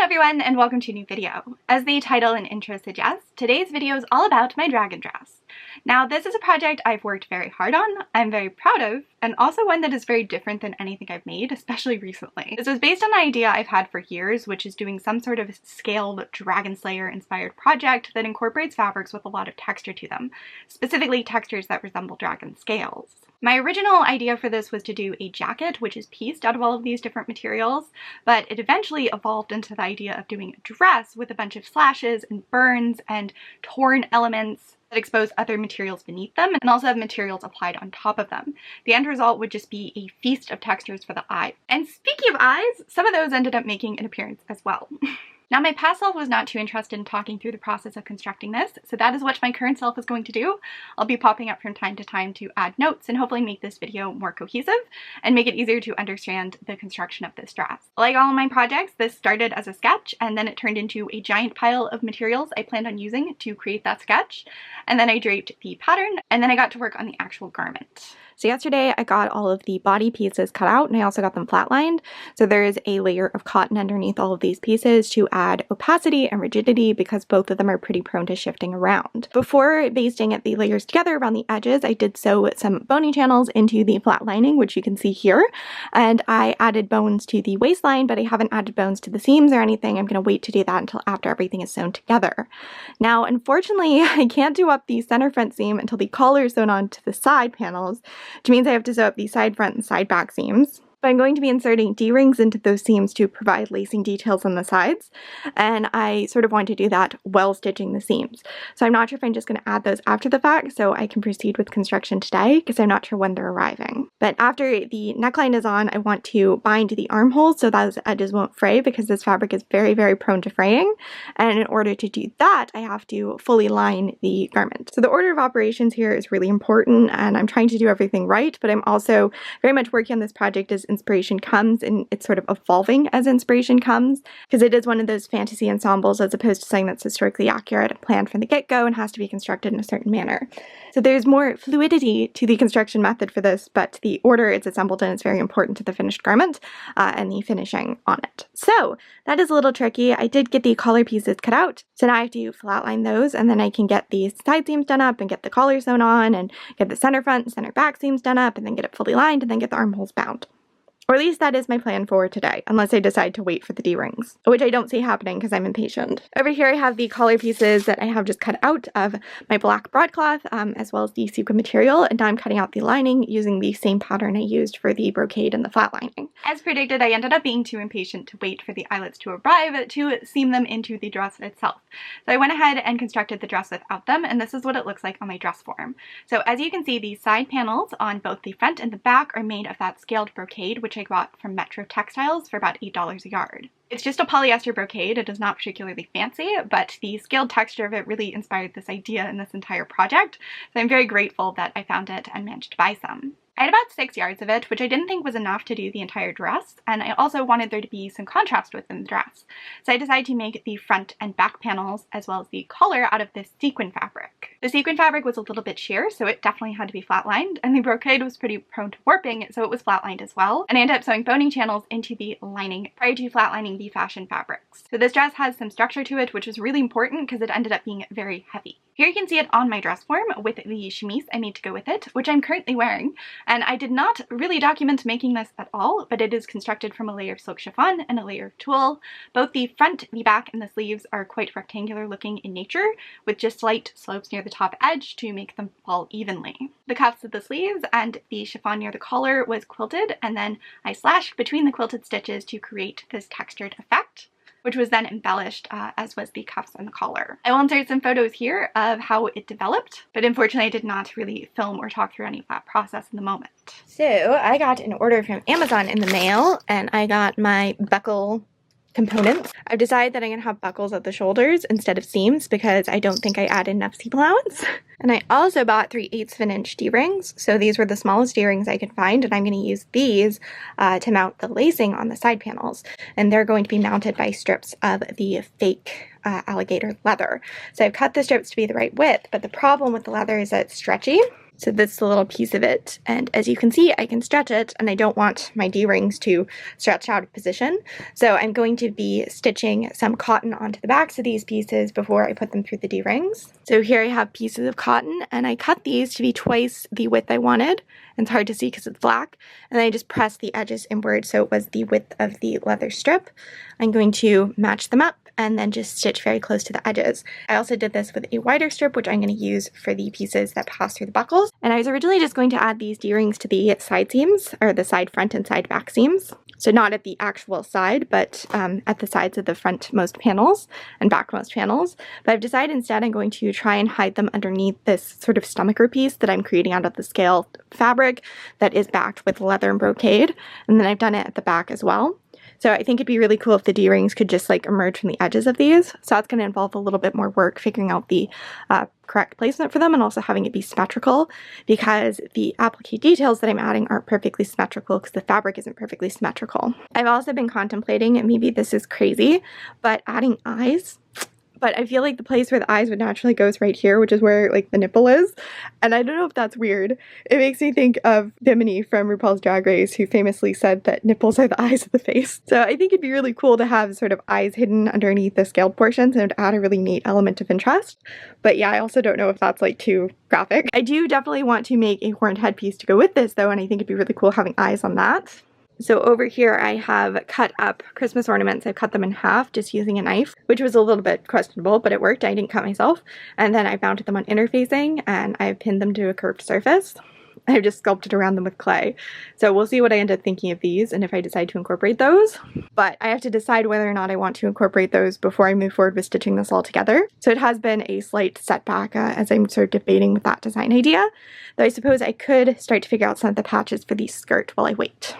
everyone, and welcome to a new video. As the title and intro suggests, today's video is all about my dragon dress. Now, this is a project I've worked very hard on, I'm very proud of, and also one that is very different than anything I've made, especially recently. This was based on an idea I've had for years, which is doing some sort of scaled Dragon Slayer inspired project that incorporates fabrics with a lot of texture to them, specifically textures that resemble dragon scales. My original idea for this was to do a jacket, which is pieced out of all of these different materials, but it eventually evolved into the idea of doing a dress with a bunch of slashes and burns and torn elements that expose other materials beneath them and also have materials applied on top of them. The end result would just be a feast of textures for the eye. And speaking of eyes, some of those ended up making an appearance as well. Now, my past self was not too interested in talking through the process of constructing this, so that is what my current self is going to do. I'll be popping up from time to time to add notes and hopefully make this video more cohesive and make it easier to understand the construction of this dress. Like all of my projects, this started as a sketch and then it turned into a giant pile of materials I planned on using to create that sketch, and then I draped the pattern, and then I got to work on the actual garment. So yesterday I got all of the body pieces cut out and I also got them flatlined. So there is a layer of cotton underneath all of these pieces to add opacity and rigidity because both of them are pretty prone to shifting around. Before basting the layers together around the edges, I did sew some boning channels into the flat lining, which you can see here. And I added bones to the waistline, but I haven't added bones to the seams or anything. I'm going to wait to do that until after everything is sewn together. Now, unfortunately, I can't do up the center front seam until the collar is sewn onto the side panels, which means I have to sew up the side front and side back seams. But I'm going to be inserting D-rings into those seams to provide lacing details on the sides, and I sort of want to do that while stitching the seams. So I'm not sure if I'm just going to add those after the fact so I can proceed with construction today because I'm not sure when they're arriving. But after the neckline is on, I want to bind the armholes so those edges won't fray because this fabric is very, very prone to fraying. And in order to do that, I have to fully line the garment. So the order of operations here is really important, and I'm trying to do everything right, but I'm also very much working on this project as inspiration comes, and it's sort of evolving as inspiration comes because it is one of those fantasy ensembles as opposed to something that's historically accurate and planned from the get-go and has to be constructed in a certain manner. So there's more fluidity to the construction method for this, but the order it's assembled in is very important to the finished garment and the finishing on it. So that is a little tricky. I did get the collar pieces cut out, so now I have to flatline those, and then I can get the side seams done up and get the collar sewn on and get the center front and center back seams done up and then get it fully lined and then get the armholes bound. Or at least that is my plan for today, unless I decide to wait for the D-rings, which I don't see happening because I'm impatient. Over here I have the collar pieces that I have just cut out of my black broadcloth, as well as the sequin material, and now I'm cutting out the lining using the same pattern I used for the brocade and the flat lining. As predicted, I ended up being too impatient to wait for the eyelets to arrive to seam them into the dress itself. So I went ahead and constructed the dress without them, and this is what it looks like on my dress form. So as you can see, the side panels on both the front and the back are made of that scaled brocade, which I got from Metro Textiles for about $8 a yard. It's just a polyester brocade, it is not particularly fancy, but the scaled texture of it really inspired this idea in this entire project, so I'm very grateful that I found it and managed to buy some. I had about 6 yards of it, which I didn't think was enough to do the entire dress, and I also wanted there to be some contrast within the dress. So I decided to make the front and back panels as well as the collar out of this sequin fabric. The sequin fabric was a little bit sheer, so it definitely had to be flatlined, and the brocade was pretty prone to warping, so it was flatlined as well. And I ended up sewing boning channels into the lining prior to flatlining the fashion fabrics. So this dress has some structure to it, which was really important because it ended up being very heavy. Here you can see it on my dress form with the chemise I made to go with it, which I'm currently wearing. And I did not really document making this at all, but it is constructed from a layer of silk chiffon and a layer of tulle. Both the front, the back, and the sleeves are quite rectangular looking in nature, with just slight slopes near the top edge to make them fall evenly. The cuffs of the sleeves and the chiffon near the collar was quilted, and then I slashed between the quilted stitches to create this textured effect, which was then embellished as was the cuffs and the collar. I will insert some photos here of how it developed, but unfortunately I did not really film or talk through any of that process in the moment. So I got an order from Amazon in the mail, and I got my buckle components. I've decided that I'm going to have buckles at the shoulders instead of seams because I don't think I added enough seam allowance. And I also bought 3/8 of an inch D-rings. So these were the smallest D-rings I could find, and I'm going to use these to mount the lacing on the side panels. And they're going to be mounted by strips of the fake alligator leather. So I've cut the strips to be the right width, but the problem with the leather is that it's stretchy. So this is a little piece of it, and as you can see, I can stretch it, and I don't want my D-rings to stretch out of position. So I'm going to be stitching some cotton onto the backs of these pieces before I put them through the D-rings. So here I have pieces of cotton, and I cut these to be twice the width I wanted. And it's hard to see because it's black. And then I just pressed the edges inward so it was the width of the leather strip. I'm going to match them up and then just stitch very close to the edges. I also did this with a wider strip, which I'm going to use for the pieces that pass through the buckles. And I was originally just going to add these D-rings to the side seams, or the side front and side back seams. So not at the actual side, but at the sides of the frontmost panels and backmost panels. But I've decided instead I'm going to try and hide them underneath this sort of stomacher piece that I'm creating out of the scaled fabric that is backed with leather and brocade. And then I've done it at the back as well. So I think it'd be really cool if the D-rings could just like emerge from the edges of these. So that's going to involve a little bit more work figuring out the correct placement for them and also having it be symmetrical, because the applique details that I'm adding aren't perfectly symmetrical because the fabric isn't perfectly symmetrical. I've also been contemplating, and maybe this is crazy, but adding eyes. But I feel like the place where the eyes would naturally go is right here, which is where like the nipple is. And I don't know if that's weird. It makes me think of Bimini from RuPaul's Drag Race, who famously said that nipples are the eyes of the face. So I think it'd be really cool to have sort of eyes hidden underneath the scaled portions, and it would add a really neat element of interest. But yeah, I also don't know if that's like too graphic. I do definitely want to make a horned headpiece to go with this though, and I think it'd be really cool having eyes on that. So over here I have cut up Christmas ornaments. I've cut them in half just using a knife, which was a little bit questionable, but it worked. I didn't cut myself. And then I mounted them on interfacing and I've pinned them to a curved surface. I've just sculpted around them with clay. So we'll see what I end up thinking of these and if I decide to incorporate those. But I have to decide whether or not I want to incorporate those before I move forward with stitching this all together. So it has been a slight setback as I'm sort of debating with that design idea. Though I suppose I could start to figure out some of the patches for the skirt while I wait.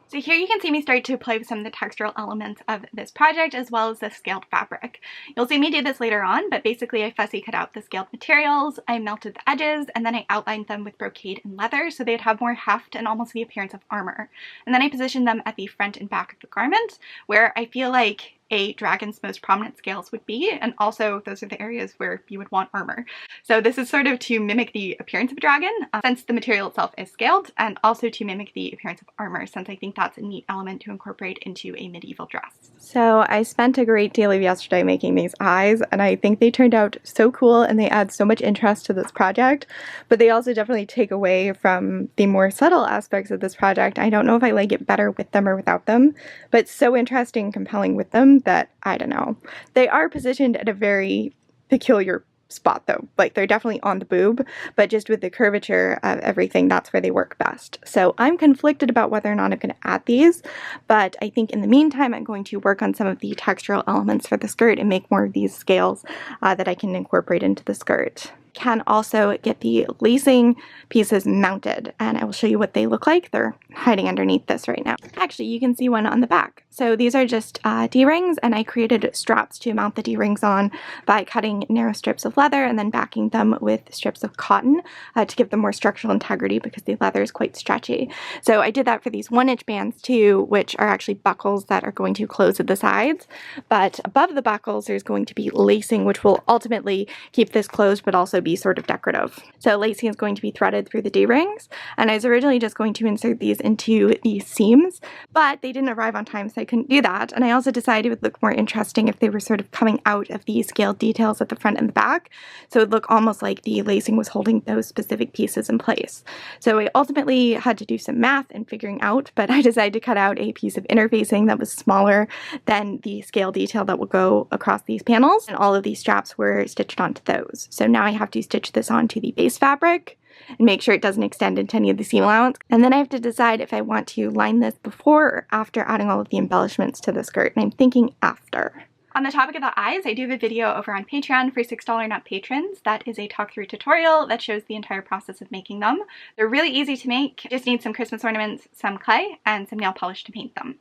So here you can see me start to play with some of the textural elements of this project as well as the scaled fabric. You'll see me do this later on, but basically I fussy cut out the scaled materials, I melted the edges, and then I outlined them with brocade and leather so they'd have more heft and almost the appearance of armor. And then I positioned them at the front and back of the garment, where I feel like a dragon's most prominent scales would be, and also those are the areas where you would want armor. So this is sort of to mimic the appearance of a dragon, since the material itself is scaled, and also to mimic the appearance of armor, since I think that's a neat element to incorporate into a medieval dress. So I spent a great deal of yesterday making these eyes, and I think they turned out so cool and they add so much interest to this project, but they also definitely take away from the more subtle aspects of this project. I don't know if I like it better with them or without them, but it's so interesting and compelling with them that I don't know. They are positioned at a very peculiar spot though. Like they're definitely on the boob, but just with the curvature of everything, that's where they work best. So I'm conflicted about whether or not I'm going to add these, but I think in the meantime I'm going to work on some of the textural elements for the skirt and make more of these scales that I can incorporate into the skirt. Can also get the lacing pieces mounted, and I will show you what they look like. They're hiding underneath this right now. Actually, you can see one on the back. So these are just D-rings, and I created straps to mount the D-rings on by cutting narrow strips of leather and then backing them with strips of cotton to give them more structural integrity because the leather is quite stretchy. So I did that for these 1-inch bands too, which are actually buckles that are going to close at the sides. But above the buckles, there's going to be lacing, which will ultimately keep this closed, but also be sort of decorative. So lacing is going to be threaded through the D-rings, and I was originally just going to insert these into the seams, but they didn't arrive on time, so I couldn't do that. And I also decided it would look more interesting if they were sort of coming out of the scaled details at the front and the back, so it would look almost like the lacing was holding those specific pieces in place. So I ultimately had to do some math and figuring out, but I decided to cut out a piece of interfacing that was smaller than the scale detail that will go across these panels, and all of these straps were stitched onto those. So now I have to stitch this onto the base fabric and make sure it doesn't extend into any of the seam allowance. And then I have to decide if I want to line this before or after adding all of the embellishments to the skirt, and I'm thinking after. On the topic of the eyes, I do have a video over on Patreon for $6 nut patrons. That is a talk-through tutorial that shows the entire process of making them. They're really easy to make. You just need some Christmas ornaments, some clay, and some nail polish to paint them.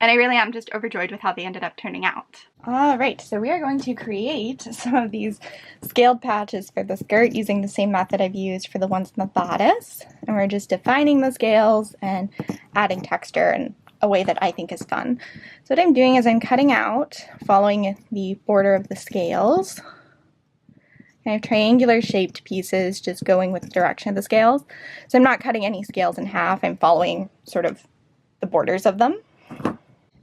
And I really am just overjoyed with how they ended up turning out. Alright, so we are going to create some of these scaled patches for the skirt using the same method I've used for the ones in the bodice. And we're just defining the scales and adding texture in a way that I think is fun. So what I'm doing is I'm cutting out, following the border of the scales, kind of triangular shaped pieces just going with the direction of the scales. So I'm not cutting any scales in half, I'm following sort of the borders of them.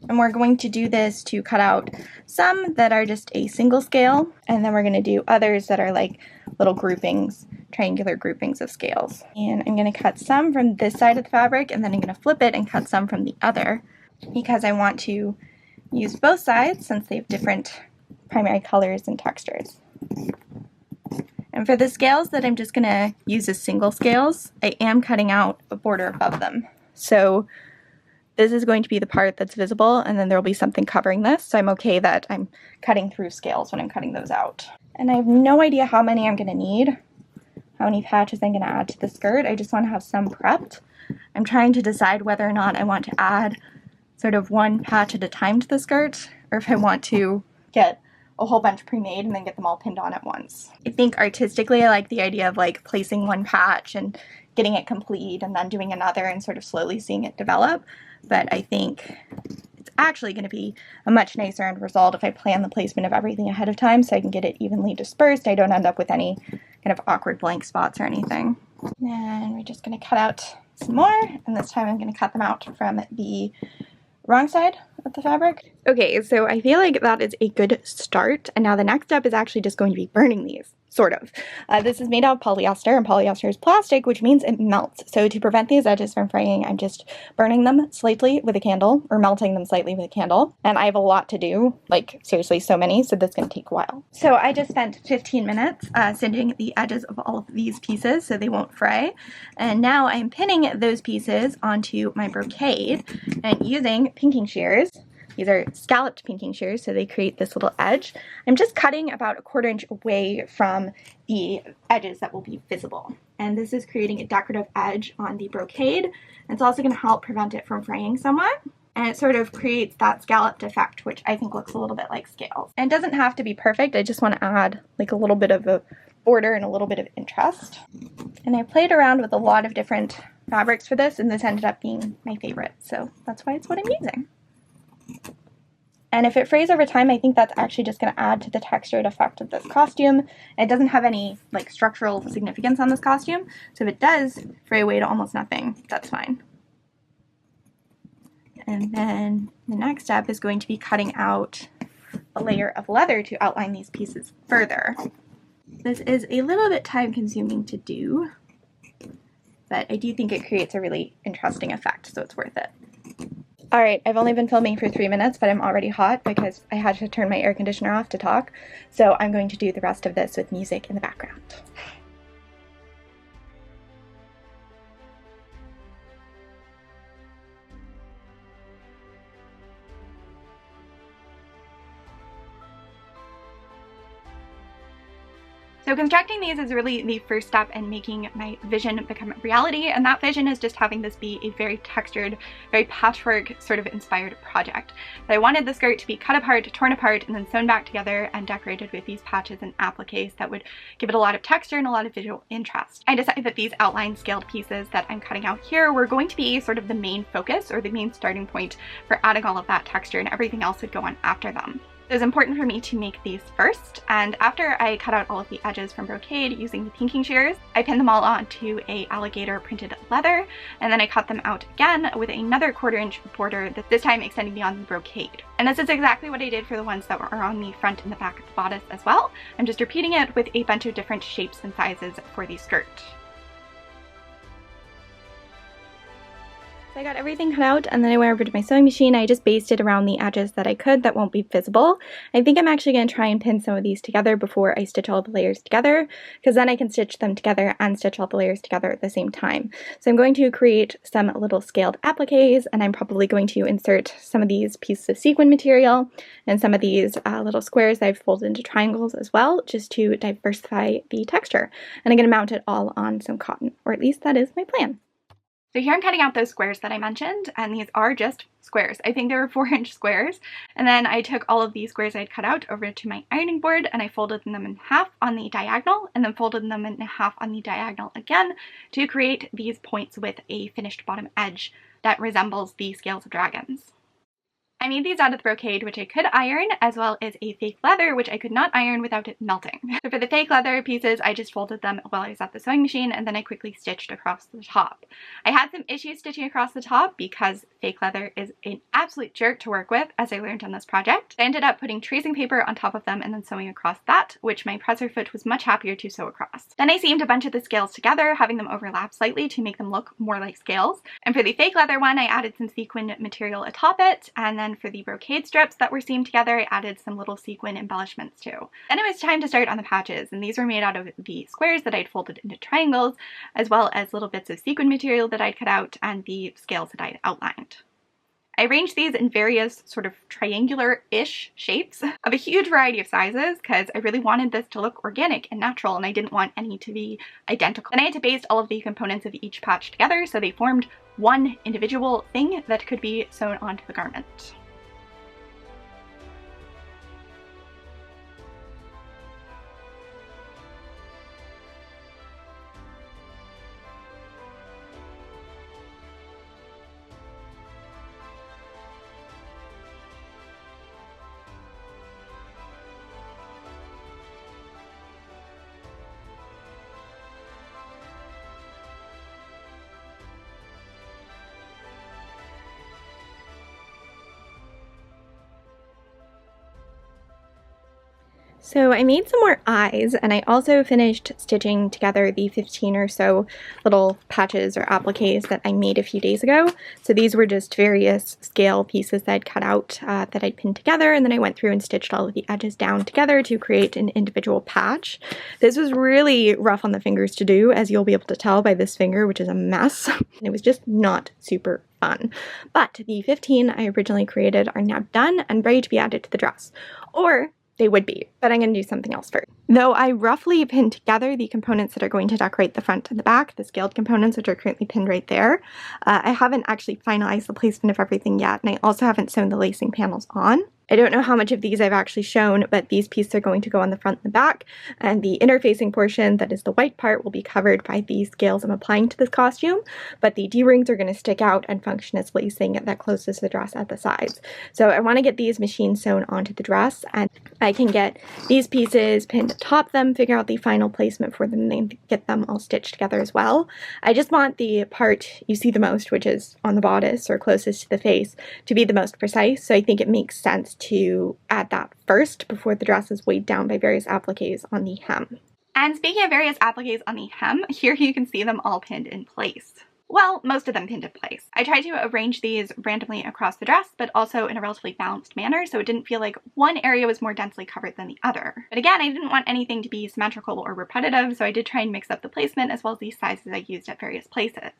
And we're going to do this to cut out some that are just a single scale, and then we're going to do others that are like little groupings, triangular groupings of scales. And I'm going to cut some from this side of the fabric, and then I'm going to flip it and cut some from the other, because I want to use both sides since they have different primary colors and textures. And for the scales that I'm just going to use as single scales, I am cutting out a border above them. So this is going to be the part that's visible, and then there will be something covering this, so I'm okay that I'm cutting through scales when I'm cutting those out. And I have no idea how many I'm going to need, how many patches I'm going to add to the skirt. I just want to have some prepped. I'm trying to decide whether or not I want to add sort of one patch at a time to the skirt, or if I want to get a whole bunch pre-made and then get them all pinned on at once. I think artistically I like the idea of like placing one patch and getting it complete and then doing another and sort of slowly seeing it develop. But I think it's actually going to be a much nicer end result if I plan the placement of everything ahead of time so I can get it evenly dispersed. I don't end up with any kind of awkward blank spots or anything. And we're just going to cut out some more, and this time I'm going to cut them out from the wrong side of the fabric. Okay, so I feel like that is a good start, and now the next step is actually just going to be burning these. Sort of. This is made out of polyester, and polyester is plastic, which means it melts. So to prevent these edges from fraying, I'm just burning them slightly with a candle, or melting them slightly with a candle. And I have a lot to do, like seriously so many, so this is going to take a while. So I just spent 15 minutes singeing the edges of all of these pieces so they won't fray. And now I'm pinning those pieces onto my brocade and using pinking shears. These are scalloped pinking shears, so they create this little edge. I'm just cutting about 1/4 inch away from the edges that will be visible. And this is creating a decorative edge on the brocade. It's also going to help prevent it from fraying somewhat. And it sort of creates that scalloped effect, which I think looks a little bit like scales. And it doesn't have to be perfect. I just want to add like a little bit of a border and a little bit of interest. And I played around with a lot of different fabrics for this, and this ended up being my favorite. So that's why it's what I'm using. And if it frays over time, I think that's actually just going to add to the textured effect of this costume. It doesn't have any like structural significance on this costume, so if it does fray away to almost nothing, that's fine. And then the next step is going to be cutting out a layer of leather to outline these pieces further. This is a little bit time consuming to do, but I do think it creates a really interesting effect, so it's worth it. Alright, I've only been filming for 3 minutes, but I'm already hot because I had to turn my air conditioner off to talk, so I'm going to do the rest of this with music in the background. So constructing these is really the first step in making my vision become reality, and that vision is just having this be a very textured, very patchwork sort of inspired project. But I wanted the skirt to be cut apart, torn apart, and then sewn back together and decorated with these patches and appliques that would give it a lot of texture and a lot of visual interest. I decided that these outline scaled pieces that I'm cutting out here were going to be sort of the main focus or the main starting point for adding all of that texture, and everything else would go on after them. It was important for me to make these first, and after I cut out all of the edges from brocade using the pinking shears, I pinned them all onto a alligator printed leather, and then I cut them out again with another 1/4 inch border, this time extending beyond the brocade. And this is exactly what I did for the ones that were on the front and the back of the bodice as well. I'm just repeating it with a bunch of different shapes and sizes for the skirt. I got everything cut out, and then I went over to my sewing machine. I just basted around the edges that I could that won't be visible. I think I'm actually going to try and pin some of these together before I stitch all the layers together, because then I can stitch them together and stitch all the layers together at the same time. So I'm going to create some little scaled appliques, and I'm probably going to insert some of these pieces of sequin material and some of these little squares that I've folded into triangles as well, just to diversify the texture. And I'm going to mount it all on some cotton, or at least that is my plan. So here I'm cutting out those squares that I mentioned, and these are just squares. I think they were 4-inch squares. And then I took all of these squares I'd cut out over to my ironing board, and I folded them in half on the diagonal, and then folded them in half on the diagonal again to create these points with a finished bottom edge that resembles the scales of dragons. I made these out of the brocade, which I could iron, as well as a fake leather, which I could not iron without it melting. So for the fake leather pieces, I just folded them while I was at the sewing machine, and then I quickly stitched across the top. I had some issues stitching across the top because fake leather is an absolute jerk to work with, as I learned on this project. I ended up putting tracing paper on top of them and then sewing across that, which my presser foot was much happier to sew across. Then I seamed a bunch of the scales together, having them overlap slightly to make them look more like scales. And for the fake leather one, I added some sequin material atop it, and then for the brocade strips that were seamed together, I added some little sequin embellishments too. Then it was time to start on the patches, and these were made out of the squares that I'd folded into triangles, as well as little bits of sequin material that I'd cut out and the scales that I'd outlined. I arranged these in various sort of triangular-ish shapes of a huge variety of sizes because I really wanted this to look organic and natural, and I didn't want any to be identical. Then I had to baste all of the components of each patch together so they formed one individual thing that could be sewn onto the garment. So I made some more eyes, and I also finished stitching together the 15 or so little patches or appliques that I made a few days ago. So these were just various scale pieces that I'd cut out that I'd pinned together, and then I went through and stitched all of the edges down together to create an individual patch. This was really rough on the fingers to do, as you'll be able to tell by this finger, which is a mess. It was just not super fun. But the 15 I originally created are now done and ready to be added to the dress. Or they would be, but I'm going to do something else first. Though I roughly pinned together the components that are going to decorate the front and the back, the scaled components, which are currently pinned right there, I haven't actually finalized the placement of everything yet, and I also haven't sewn the lacing panels on. I don't know how much of these I've actually shown, but these pieces are going to go on the front and the back, and the interfacing portion, that is the white part, will be covered by the scales I'm applying to this costume, but the D-rings are going to stick out and function as lacing that closes the dress at the sides. So I want to get these machine sewn onto the dress, and I can get these pieces pinned atop them, figure out the final placement for them, and then get them all stitched together as well. I just want the part you see the most, which is on the bodice or closest to the face, to be the most precise, so I think it makes sense to add that first before the dress is weighed down by various appliques on the hem. And speaking of various appliques on the hem, here you can see them all pinned in place. Well, most of them pinned in place. I tried to arrange these randomly across the dress, but also in a relatively balanced manner, so it didn't feel like one area was more densely covered than the other. But again, I didn't want anything to be symmetrical or repetitive, so I did try and mix up the placement as well as the sizes I used at various places.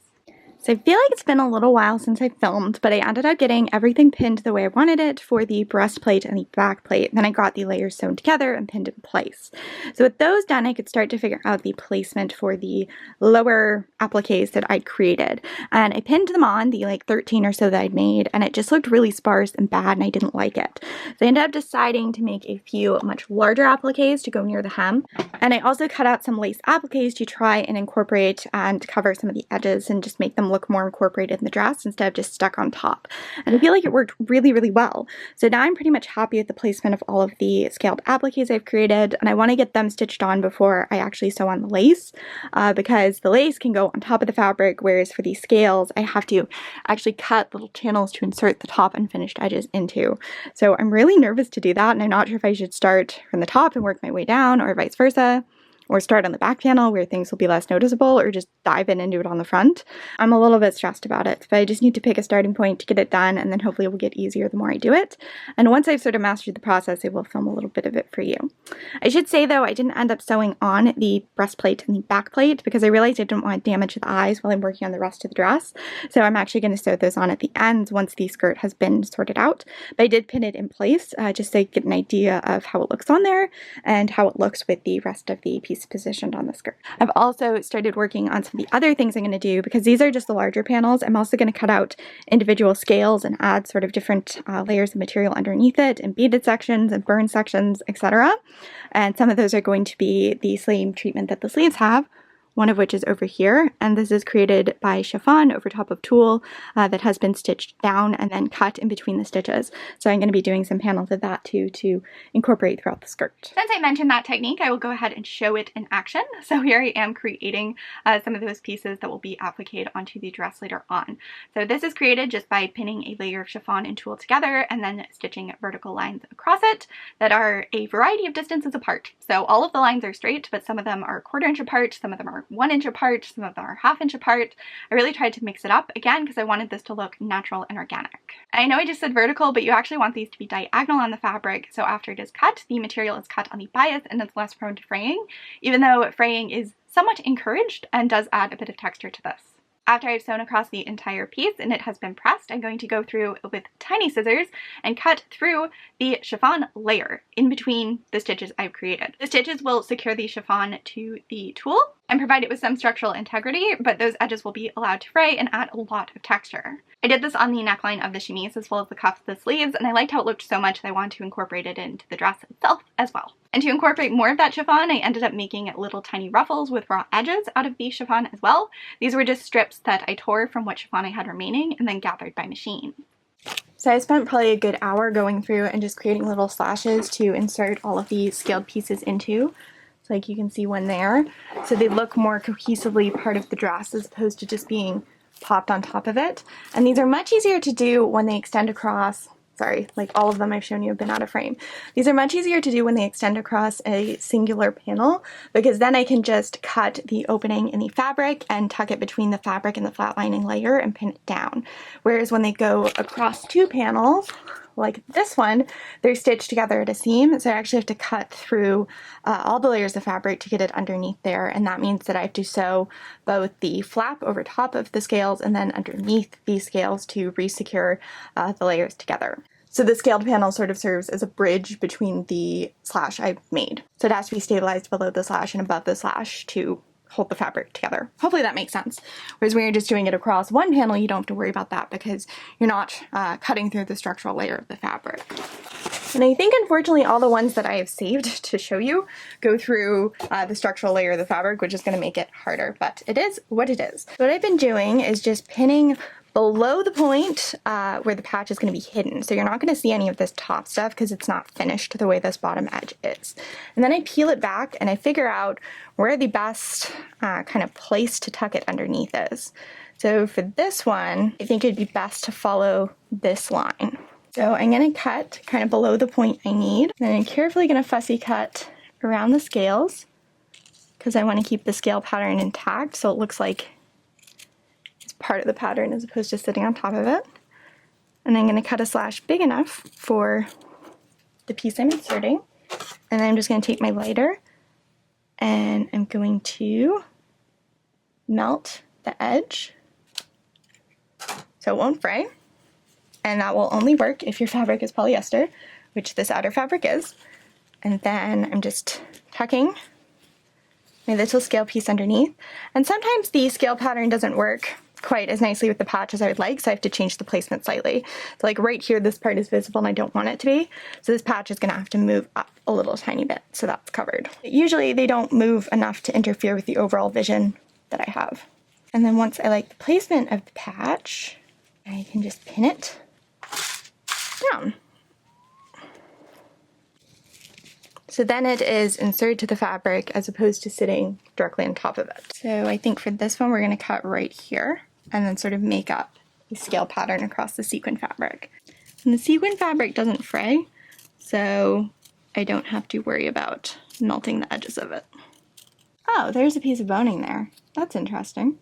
So I feel like it's been a little while since I filmed, but I ended up getting everything pinned the way I wanted it for the breastplate and the back plate. Then I got the layers sewn together and pinned in place. So with those done, I could start to figure out the placement for the lower appliques that I'd created. And I pinned them on, the like 13 or so that I'd made, and it just looked really sparse and bad, and I didn't like it. So I ended up deciding to make a few much larger appliques to go near the hem. And I also cut out some lace appliques to try and incorporate and cover some of the edges and just make them look more incorporated in the dress instead of just stuck on top. And I feel like it worked really, really well. So now I'm pretty much happy with the placement of all of the scaled appliques I've created, and I want to get them stitched on before I actually sew on the lace, because the lace can go on top of the fabric, whereas for these scales I have to actually cut little channels to insert the top and finished edges into. So I'm really nervous to do that, and I'm not sure if I should start from the top and work my way down, or vice versa, or start on the back panel where things will be less noticeable, or just dive in and do it on the front. I'm a little bit stressed about it, but I just need to pick a starting point to get it done, and then hopefully it will get easier the more I do it. And once I've sort of mastered the process, I will film a little bit of it for you. I should say though, I didn't end up sewing on the breastplate and the back plate because I realized I didn't want to damage the eyes while I'm working on the rest of the dress. So I'm actually going to sew those on at the ends once the skirt has been sorted out. But I did pin it in place just so I get an idea of how it looks on there and how it looks with the rest of the piece positioned on the skirt. I've also started working on some of the other things I'm going to do because these are just the larger panels. I'm also going to cut out individual scales and add sort of different layers of material underneath it, and beaded sections and burn sections, etc. And some of those are going to be the same treatment that the sleeves have, one of which is over here, and this is created by chiffon over top of tulle that has been stitched down and then cut in between the stitches. So I'm going to be doing some panels of that too to incorporate throughout the skirt. Since I mentioned that technique, I will go ahead and show it in action. So here I am creating some of those pieces that will be appliqued onto the dress later on. So this is created just by pinning a layer of chiffon and tulle together and then stitching vertical lines across it that are a variety of distances apart. So all of the lines are straight, but some of them are 1/4 inch apart, some of them are 1 inch apart, some of them are 1/2 inch apart. I really tried to mix it up again because I wanted this to look natural and organic. I know I just said vertical, but you actually want these to be diagonal on the fabric, so after it is cut, the material is cut on the bias and it's less prone to fraying, even though fraying is somewhat encouraged and does add a bit of texture to this. After I've sewn across the entire piece and it has been pressed, I'm going to go through with tiny scissors and cut through the chiffon layer in between the stitches I've created. The stitches will secure the chiffon to the tulle and provide it with some structural integrity, but those edges will be allowed to fray and add a lot of texture. I did this on the neckline of the chemise as well as the cuffs of the sleeves, and I liked how it looked so much that I wanted to incorporate it into the dress itself as well. And to incorporate more of that chiffon, I ended up making little tiny ruffles with raw edges out of the chiffon as well. These were just strips that I tore from what chiffon I had remaining and then gathered by machine. So I spent probably a good hour going through and just creating little slashes to insert all of the scaled pieces into. So like you can see one there. So they look more cohesively part of the dress as opposed to just being popped on top of it. And these are much easier to do when they extend across. Sorry, like all of them I've shown you have been out of frame. These are much easier to do when they extend across a singular panel, because then I can just cut the opening in the fabric and tuck it between the fabric and the flat lining layer and pin it down. Whereas when they go across 2 panels, like this one, they're stitched together at a seam, so I actually have to cut through all the layers of fabric to get it underneath there, and that means that I have to sew both the flap over top of the scales and then underneath these scales to re-secure the layers together. So the scaled panel sort of serves as a bridge between the slash I've made. So it has to be stabilized below the slash and above the slash to hold the fabric together. Hopefully that makes sense. Whereas when you're just doing it across one panel, you don't have to worry about that because you're not cutting through the structural layer of the fabric. And I think unfortunately all the ones that I have saved to show you go through the structural layer of the fabric, which is going to make it harder, but it is what it is. What I've been doing is just pinning below the point where the patch is going to be hidden. So you're not going to see any of this top stuff because it's not finished the way this bottom edge is. And then I peel it back and I figure out where the best kind of place to tuck it underneath is. So for this one, I think it'd be best to follow this line. So I'm going to cut kind of below the point I need. And I'm carefully going to fussy cut around the scales because I want to keep the scale pattern intact so it looks like part of the pattern as opposed to sitting on top of it. And I'm going to cut a slash big enough for the piece I'm inserting. And then I'm just going to take my lighter and I'm going to melt the edge so it won't fray. And that will only work if your fabric is polyester, which this outer fabric is. And then I'm just tucking my little scale piece underneath. And sometimes the scale pattern doesn't work quite as nicely with the patch as I would like, so I have to change the placement slightly. So like right here, this part is visible and I don't want it to be, so this patch is going to have to move up a little tiny bit, so that's covered. But usually they don't move enough to interfere with the overall vision that I have. And then once I like the placement of the patch, I can just pin it down. So then it is inserted to the fabric as opposed to sitting directly on top of it. So I think for this one, we're going to cut right here and then sort of make up the scale pattern across the sequin fabric. And the sequin fabric doesn't fray, so I don't have to worry about melting the edges of it. Oh, there's a piece of boning there. That's interesting.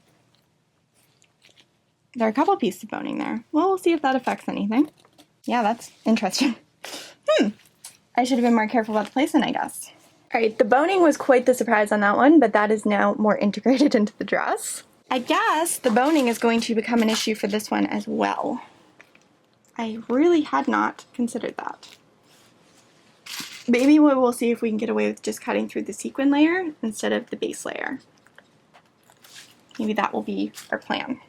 There are a couple pieces of boning there. Well, we'll see if that affects anything. Yeah, that's interesting. I should have been more careful about the placement, I guess. Alright, the boning was quite the surprise on that one, but that is now more integrated into the dress. I guess the boning is going to become an issue for this one as well. I really had not considered that. Maybe we'll see if we can get away with just cutting through the sequin layer instead of the base layer. Maybe that will be our plan.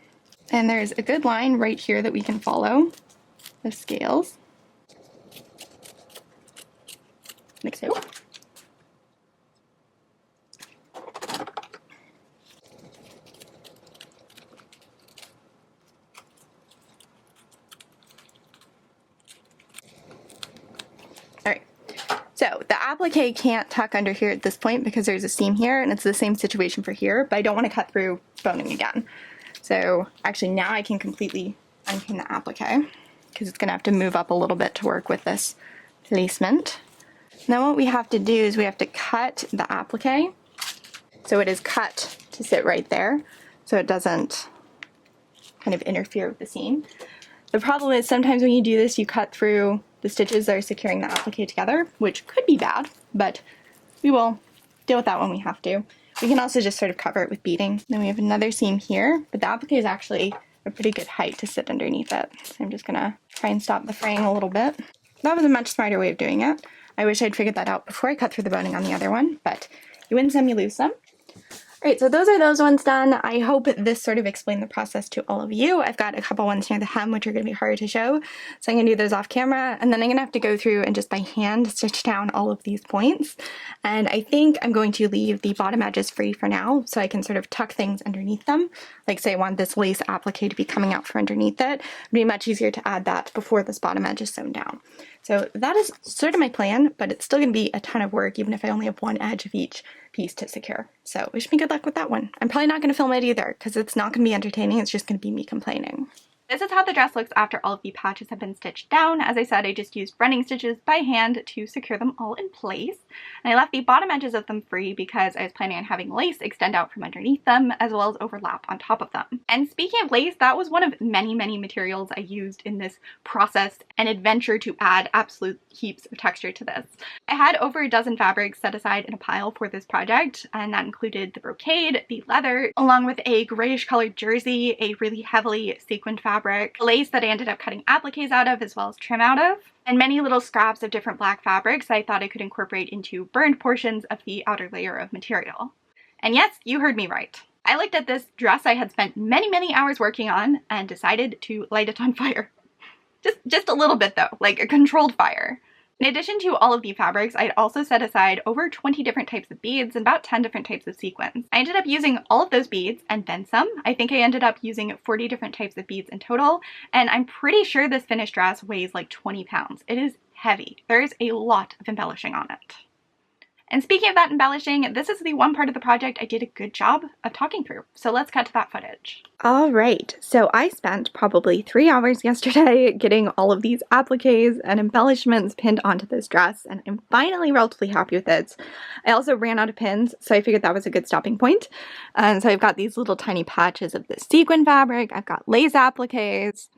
And there's a good line right here that we can follow, the scales. Like so. So the applique can't tuck under here at this point because there's a seam here, and it's the same situation for here, but I don't want to cut through boning again. So actually now I can completely unpin the applique because it's going to have to move up a little bit to work with this placement. Now what we have to do is we have to cut the applique so it is cut to sit right there so it doesn't kind of interfere with the seam. The problem is sometimes when you do this you cut through the stitches that are securing the applique together, which could be bad, but we will deal with that when we have to. We can also just sort of cover it with beading. Then we have another seam here, but the applique is actually a pretty good height to sit underneath it. So I'm just gonna try and stop the fraying a little bit. That was a much smarter way of doing it. I wish I'd figured that out before I cut through the boning on the other one, but you win some, you lose some. Alright, so those are those ones done. I hope this sort of explained the process to all of you. I've got a couple ones near the hem which are going to be hard to show, so I'm going to do those off camera, and then I'm going to have to go through and just by hand stitch down all of these points. And I think I'm going to leave the bottom edges free for now, so I can sort of tuck things underneath them. Like say I want this lace applique to be coming out from underneath it. It'd be much easier to add that before this bottom edge is sewn down. So that is sort of my plan, but it's still going to be a ton of work even if I only have one edge of each piece to secure. So wish me good luck with that one. I'm probably not going to film it either because it's not going to be entertaining, it's just going to be me complaining. This is how the dress looks after all of the patches have been stitched down. As I said, I just used running stitches by hand to secure them all in place. And I left the bottom edges of them free because I was planning on having lace extend out from underneath them as well as overlap on top of them. And speaking of lace, that was one of many materials I used in this process and adventure to add absolute heaps of texture to this. I had over a dozen fabrics set aside in a pile for this project, and that included the brocade, the leather, along with a grayish colored jersey, a really heavily sequined fabric, lace that I ended up cutting appliques out of as well as trim out of, and many little scraps of different black fabrics I thought I could incorporate into burned portions of the outer layer of material. And yes, you heard me right. I looked at this dress I had spent many hours working on and decided to light it on fire. Just a little bit though, like a controlled fire. In addition to all of the fabrics, I'd also set aside over 20 different types of beads and about 10 different types of sequins. I ended up using all of those beads and then some. I think I ended up using 40 different types of beads in total, and I'm pretty sure this finished dress weighs like 20 pounds. It is heavy. There's a lot of embellishing on it. And speaking of that embellishing, this is the one part of the project I did a good job of talking through. So let's cut to that footage. All right, so I spent probably 3 hours yesterday getting all of these appliques and embellishments pinned onto this dress, and I'm finally relatively happy with it. I also ran out of pins, so I figured that was a good stopping point. And so I've got these little tiny patches of the sequin fabric, I've got lace appliques,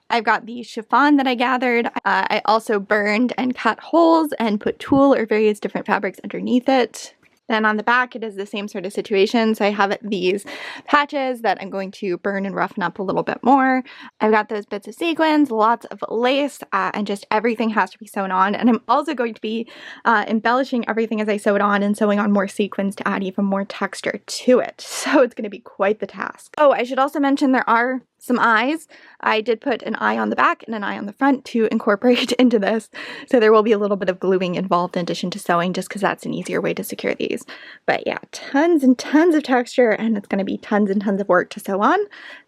I've got the chiffon that I gathered. I also burned and cut holes and put tulle or various different fabrics underneath it. Then on the back, it is the same sort of situation. So I have these patches that I'm going to burn and roughen up a little bit more. I've got those bits of sequins, lots of lace, and just everything has to be sewn on. And I'm also going to be embellishing everything as I sew it on and sewing on more sequins to add even more texture to it. So it's going to be quite the task. Oh, I should also mention there are some eyes. I did put an eye on the back and an eye on the front to incorporate into this. So there will be a little bit of gluing involved in addition to sewing, just because that's an easier way to secure these. But yeah, tons and tons of texture, and it's going to be tons and tons of work to sew on.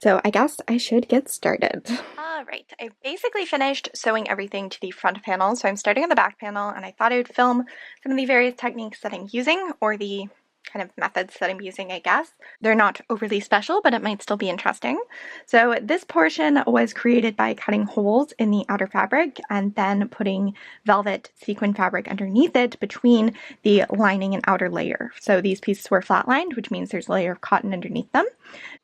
So I guess I should get started. All right, I've basically finished sewing everything to the front panel. So I'm starting on the back panel, and I thought I would film some of the various techniques that I'm using, or the kind of methods that I'm using, I guess. They're not overly special, but it might still be interesting. So this portion was created by cutting holes in the outer fabric and then putting velvet sequin fabric underneath it between the lining and outer layer. So these pieces were flat lined, which means there's a layer of cotton underneath them.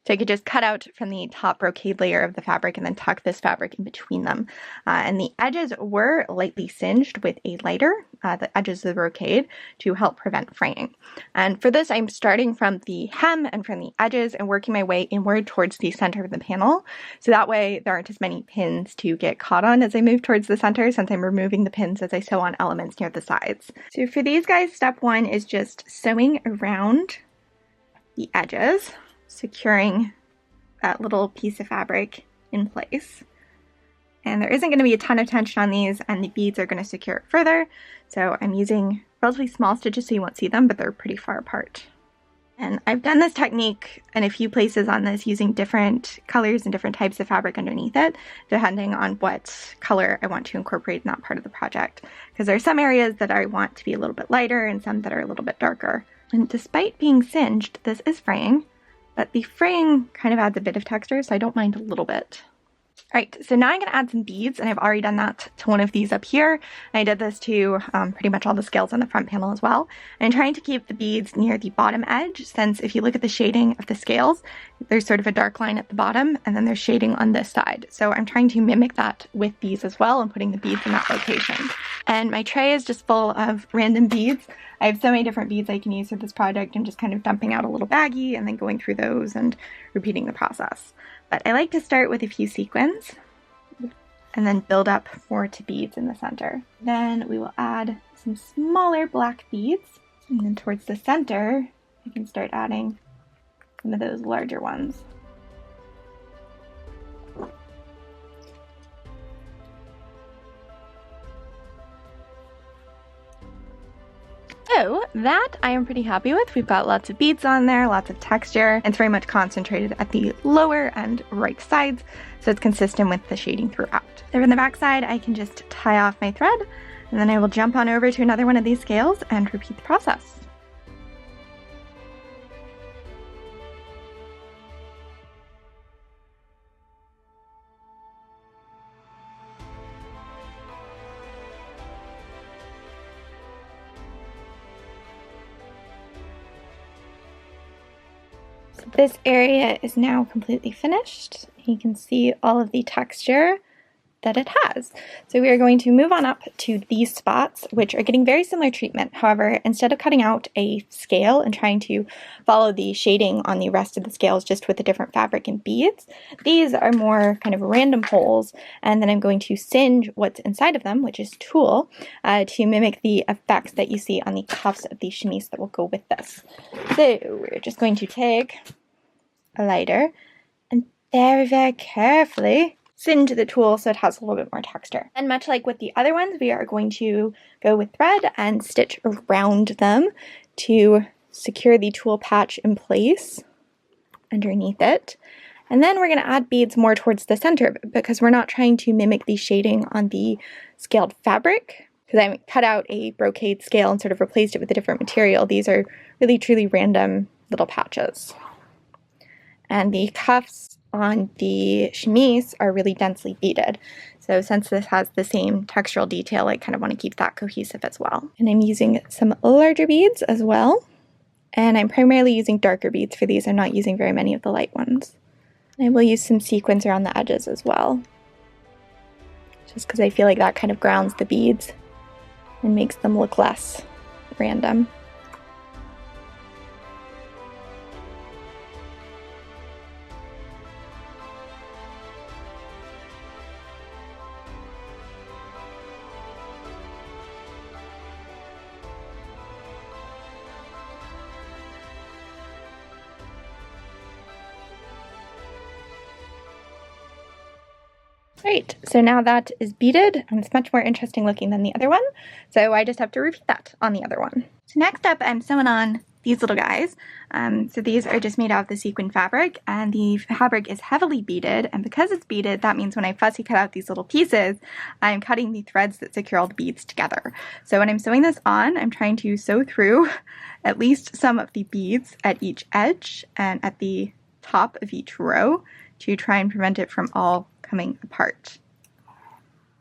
So I could just cut out from the top brocade layer of the fabric and then tuck this fabric in between them. And the edges were lightly singed with a lighter, the edges of the brocade, to help prevent fraying. And for this, I'm starting from the hem and from the edges and working my way inward towards the center of the panel. So that way there aren't as many pins to get caught on as I move towards the center, since I'm removing the pins as I sew on elements near the sides. So for these guys, step one is just sewing around the edges, securing that little piece of fabric in place. And there isn't going to be a ton of tension on these, and the beads are going to secure it further. So I'm using relatively small stitches so you won't see them, but they're pretty far apart. And I've done this technique in a few places on this using different colors and different types of fabric underneath it, depending on what color I want to incorporate in that part of the project. Because there are some areas that I want to be a little bit lighter and some that are a little bit darker. And despite being singed, this is fraying, but the fraying kind of adds a bit of texture, so I don't mind a little bit. Alright, so now I'm going to add some beads, and I've already done that to one of these up here. And I did this to pretty much all the scales on the front panel as well. And I'm trying to keep the beads near the bottom edge, since if you look at the shading of the scales, there's sort of a dark line at the bottom, and then there's shading on this side. So I'm trying to mimic that with these as well, and putting the beads in that location. And my tray is just full of random beads. I have so many different beads I can use for this project. I'm just kind of dumping out a little baggie and then going through those and repeating the process. But I like to start with a few sequins and then build up more to beads in the center. Then we will add some smaller black beads, and then towards the center I can start adding some of those larger ones. So that I am pretty happy with. We've got lots of beads on there, lots of texture. It's very much concentrated at the lower and right sides, so it's consistent with the shading throughout. There on the back side, I can just tie off my thread, and then I will jump on over to another one of these scales and repeat the process. This area is now completely finished. You can see all of the texture that it has. So we are going to move on up to these spots, which are getting very similar treatment. However, instead of cutting out a scale and trying to follow the shading on the rest of the scales just with a different fabric and beads, these are more kind of random holes, and then I'm going to singe what's inside of them, which is tulle, to mimic the effects that you see on the cuffs of the chemise that will go with this. So we're just going to take a lighter and very, very carefully singe the tulle so it has a little bit more texture. And much like with the other ones, we are going to go with thread and stitch around them to secure the tulle patch in place underneath it. And then we're going to add beads more towards the center because we're not trying to mimic the shading on the scaled fabric. Because I cut out a brocade scale and sort of replaced it with a different material. These are really truly random little patches. And the cuffs on the chemise are really densely beaded. So since this has the same textural detail, I kind of want to keep that cohesive as well. And I'm using some larger beads as well. And I'm primarily using darker beads for these. I'm not using very many of the light ones. And I will use some sequins around the edges as well, just because I feel like that kind of grounds the beads and makes them look less random. Great, so now that is beaded, and it's much more interesting looking than the other one, so I just have to repeat that on the other one. So next up, I'm sewing on these little guys. So these are just made out of the sequin fabric, and the fabric is heavily beaded, and because it's beaded, that means when I fussy cut out these little pieces, I'm cutting the threads that secure all the beads together. So when I'm sewing this on, I'm trying to sew through at least some of the beads at each edge and at the top of each row to try and prevent it from all coming apart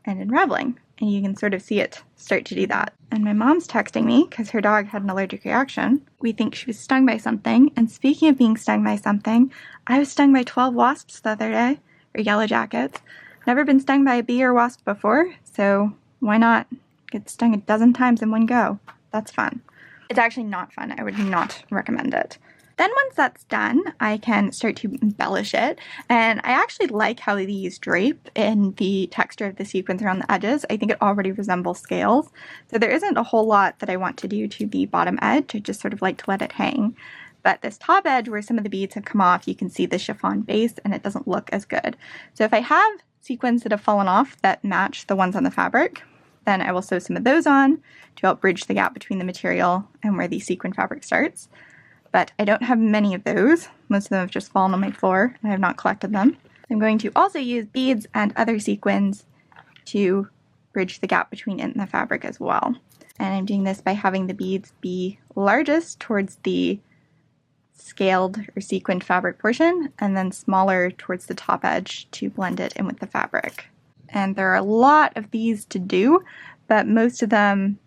and unraveling. And you can sort of see it start to do that. And my mom's texting me because her dog had an allergic reaction. We think she was stung by something. And speaking of being stung by something, I was stung by 12 wasps the other day, or yellow jackets. Never been stung by a bee or wasp before, so why not get stung a dozen times in one go? That's fun. It's actually not fun. I would not recommend it. Then once that's done, I can start to embellish it, and I actually like how these drape in the texture of the sequins around the edges. I think it already resembles scales, so there isn't a whole lot that I want to do to the bottom edge. I just sort of like to let it hang. But this top edge where some of the beads have come off, you can see the chiffon base, and it doesn't look as good. So if I have sequins that have fallen off that match the ones on the fabric, then I will sew some of those on to help bridge the gap between the material and where the sequin fabric starts. but I don't have many of those. Most of them have just fallen on my floor and I have not collected them. I'm going to also use beads and other sequins to bridge the gap between it and the fabric as well. And I'm doing this by having the beads be largest towards the scaled or sequined fabric portion, and then smaller towards the top edge to blend it in with the fabric. And there are a lot of these to do, but most of them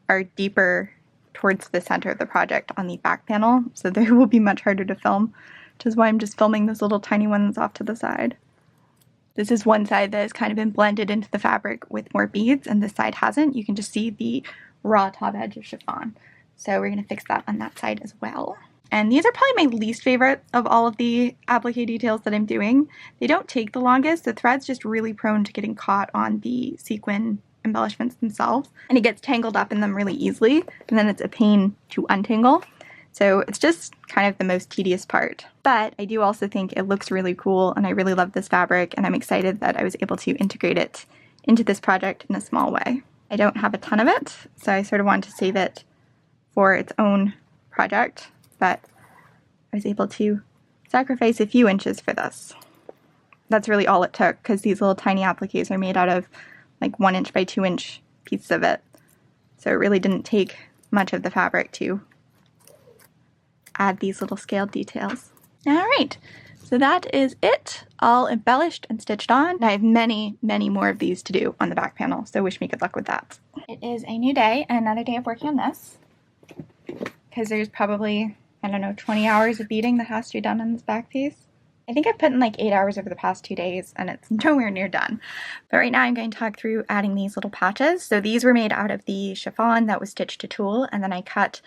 are deeper towards the center of the project on the back panel, so they will be much harder to film, which is why I'm just filming those little tiny ones off to the side. This is one side that has kind of been blended into the fabric with more beads, and this side hasn't. You can just see the raw top edge of chiffon. So we're going to fix that on that side as well. And these are probably my least favorite of all of the applique details that I'm doing. They don't take the longest. The thread's just really prone to getting caught on the sequin embellishments themselves, and it gets tangled up in them really easily, and then it's a pain to untangle. So it's just kind of the most tedious part. But I do also think it looks really cool, and I really love this fabric, and I'm excited that I was able to integrate it into this project in a small way. I don't have a ton of it, so I sort of wanted to save it for its own project, but I was able to sacrifice a few inches for this. That's really all it took, because these little tiny appliques are made out of like 1 inch by 2 inch pieces of it. So it really didn't take much of the fabric to add these little scaled details. Alright, so that is it, all embellished and stitched on. I have many, many more of these to do on the back panel, so wish me good luck with that. It is a new day, and another day of working on this, because there's probably, I don't know, 20 hours of beading that has to be done on this back piece. I think I've put in like 8 hours over the past 2 days, and it's nowhere near done. But right now I'm going to talk through adding these little patches. So these were made out of the chiffon that was stitched to tulle, and then I cut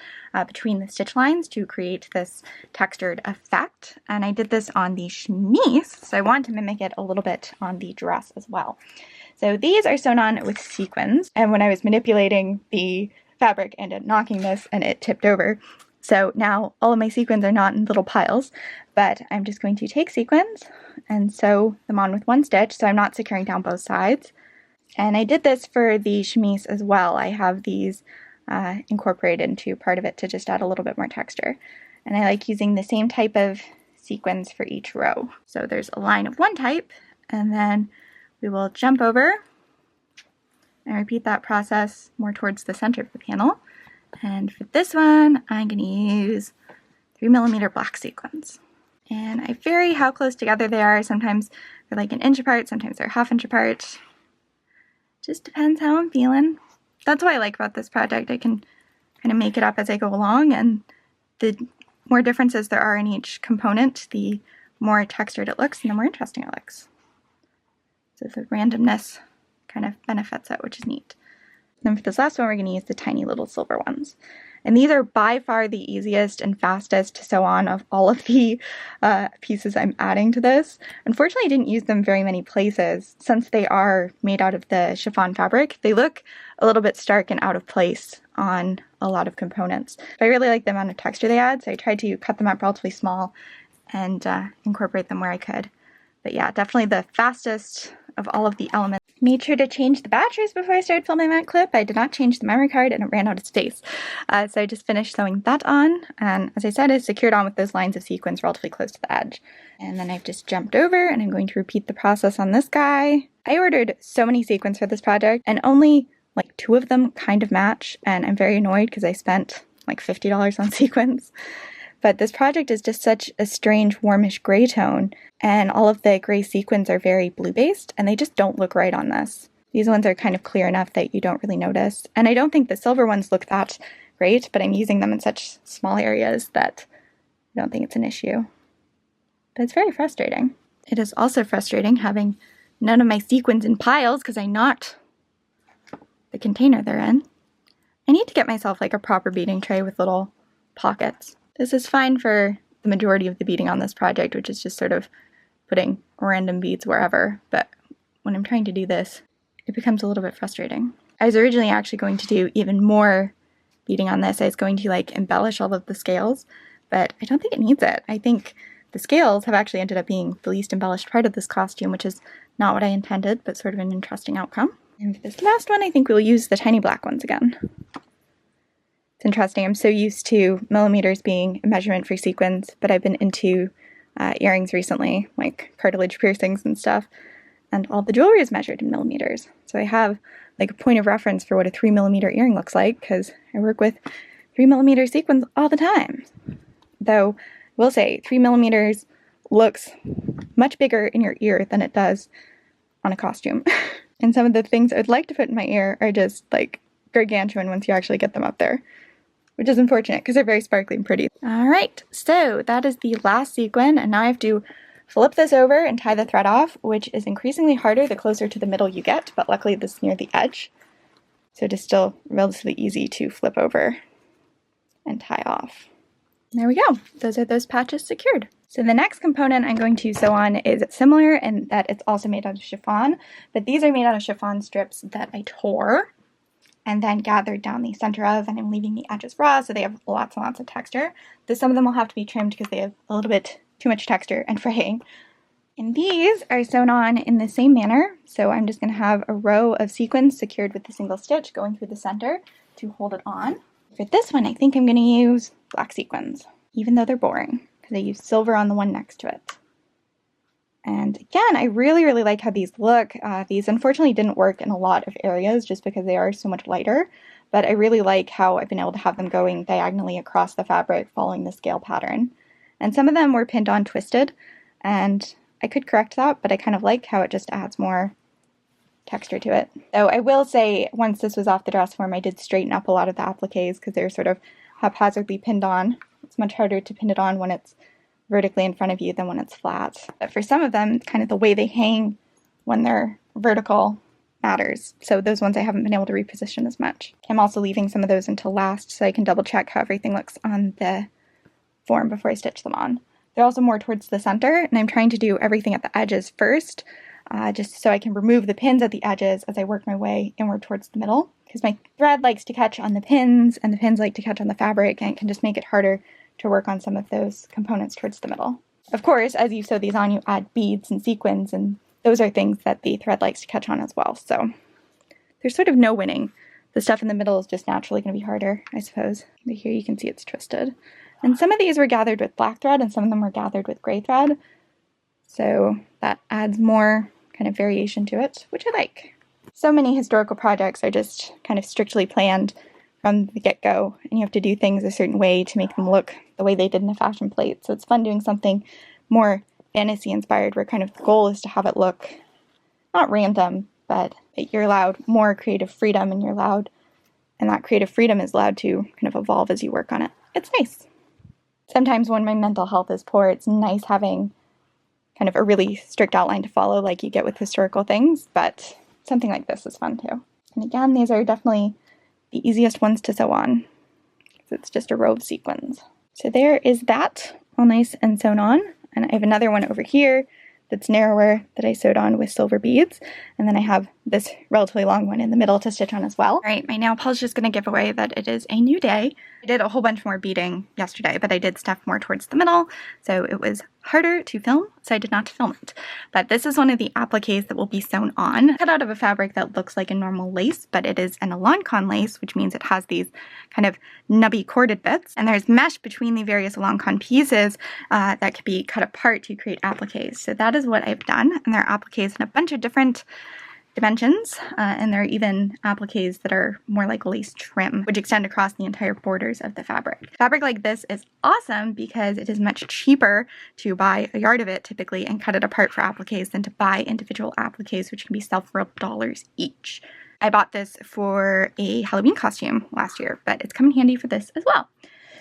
between the stitch lines to create this textured effect. And I did this on the chemise, so I wanted to mimic it a little bit on the dress as well. So these are sewn on with sequins, and when I was manipulating the fabric, I ended up knocking this and it tipped over. So now all of my sequins are not in little piles, but I'm just going to take sequins and sew them on with one stitch, so I'm not securing down both sides. And I did this for the chemise as well. I have these incorporated into part of it to just add a little bit more texture. And I like using the same type of sequins for each row. So there's a line of one type, and then we will jump over and repeat that process more towards the center of the panel. And for this one, I'm going to use 3mm black sequins. And I vary how close together they are. Sometimes they're like 1 inch apart, sometimes they're 1/2 inch apart. Just depends how I'm feeling. That's what I like about this project. I can kind of make it up as I go along, and the more differences there are in each component, the more textured it looks and the more interesting it looks. So the randomness kind of benefits it, which is neat. Then for this last one, we're going to use the tiny little silver ones. And these are by far the easiest and fastest to sew on of all of the pieces I'm adding to this. Unfortunately, I didn't use them very many places. Since they are made out of the chiffon fabric, they look a little bit stark and out of place on a lot of components. But I really like the amount of texture they add, so I tried to cut them up relatively small and incorporate them where I could. But yeah, definitely the fastest of all of the elements. Made sure to change the batteries before I started filming that clip. I did not change the memory card and it ran out of space. So I just finished sewing that on, and as I said, it's secured on with those lines of sequins relatively close to the edge. And then I've just jumped over and I'm going to repeat the process on this guy. I ordered so many sequins for this project and only like 2 of them kind of match, and I'm very annoyed because I spent like $50 on sequins. But this project is just such a strange warmish gray tone, and all of the gray sequins are very blue-based, and they just don't look right on this. These ones are kind of clear enough that you don't really notice. And I don't think the silver ones look that great, but I'm using them in such small areas that I don't think it's an issue. But it's very frustrating. It is also frustrating having none of my sequins in piles because I knocked the container they're in. I need to get myself like a proper beading tray with little pockets. This is fine for the majority of the beading on this project, which is just sort of putting random beads wherever, but when I'm trying to do this, it becomes a little bit frustrating. I was originally actually going to do even more beading on this. I was going to like embellish all of the scales, but I don't think it needs it. I think the scales have actually ended up being the least embellished part of this costume, which is not what I intended, but sort of an interesting outcome. And for this last one, I think we'll use the tiny black ones again. It's interesting. I'm so used to millimeters being a measurement for sequins, but I've been into earrings recently, like cartilage piercings and stuff, and all the jewelry is measured in millimeters. So I have like a point of reference for what a 3mm earring looks like, because I work with 3mm sequins all the time. Though, I will say, 3mm looks much bigger in your ear than it does on a costume. And some of the things I would like to put in my ear are just like gargantuan once you actually get them up there, which is unfortunate because they're very sparkly and pretty. All right, so that is the last sequin, and now I have to flip this over and tie the thread off, which is increasingly harder the closer to the middle you get, but luckily this is near the edge, so it is still relatively easy to flip over and tie off. There we go. Those are those patches secured. So the next component I'm going to sew on is similar in that it's also made out of chiffon, but these are made out of chiffon strips that I tore and then gathered down the center of, and I'm leaving the edges raw so they have lots and lots of texture. Some of them will have to be trimmed because they have a little bit too much texture and fraying. And these are sewn on in the same manner, so I'm just going to have a row of sequins secured with a single stitch going through the center to hold it on. For this one, I think I'm going to use black sequins, even though they're boring, because I use silver on the one next to it. And again, I really, really like how these look. These unfortunately didn't work in a lot of areas just because they are so much lighter, but I really like how I've been able to have them going diagonally across the fabric following the scale pattern. And some of them were pinned on twisted, and I could correct that, but I kind of like how it just adds more texture to it. Though I will say, once this was off the dress form, I did straighten up a lot of the appliques because they're sort of haphazardly pinned on. It's much harder to pin it on when it's vertically in front of you than when it's flat. But for some of them, kind of the way they hang when they're vertical matters. So those ones I haven't been able to reposition as much. I'm also leaving some of those until last so I can double check how everything looks on the form before I stitch them on. They're also more towards the center, and I'm trying to do everything at the edges first, just so I can remove the pins at the edges as I work my way inward towards the middle, because my thread likes to catch on the pins, and the pins like to catch on the fabric, and it can just make it harder to work on some of those components towards the middle. Of course, as you sew these on, you add beads and sequins, and those are things that the thread likes to catch on as well, so there's sort of no winning. The stuff in the middle is just naturally going to be harder, I suppose. But here you can see it's twisted. And some of these were gathered with black thread, and some of them were gathered with gray thread, so that adds more kind of variation to it, which I like. So many historical projects are just kind of strictly planned from the get-go, and you have to do things a certain way to make them look the way they did in a fashion plate. So it's fun doing something more fantasy-inspired, where kind of the goal is to have it look not random, but that you're allowed more creative freedom, and that creative freedom is allowed to kind of evolve as you work on it. It's nice. Sometimes when my mental health is poor, it's nice having kind of a really strict outline to follow like you get with historical things, but something like this is fun too. And again, these are definitely the easiest ones to sew on, because it's just a row of sequins. So there is that, all nice and sewn on, and I have another one over here that's narrower that I sewed on with silver beads, and then I have this relatively long one in the middle to stitch on as well. All right, my nail polish is going to give away that it is a new day. I did a whole bunch more beading yesterday, but I did stuff more towards the middle, so it was harder to film, so I did not film it. But this is one of the appliques that will be sewn on, cut out of a fabric that looks like a normal lace, but it is an Aloncon lace, which means it has these kind of nubby corded bits, and there's mesh between the various Aloncon pieces that can be cut apart to create appliques. So that is what I've done, and there are appliques in a bunch of different dimensions, and there are even appliques that are more like lace trim, which extend across the entire borders of the fabric. Fabric like this is awesome because it is much cheaper to buy a yard of it typically and cut it apart for appliques than to buy individual appliques, which can be several dollars each. I bought this for a Halloween costume last year, but it's come in handy for this as well.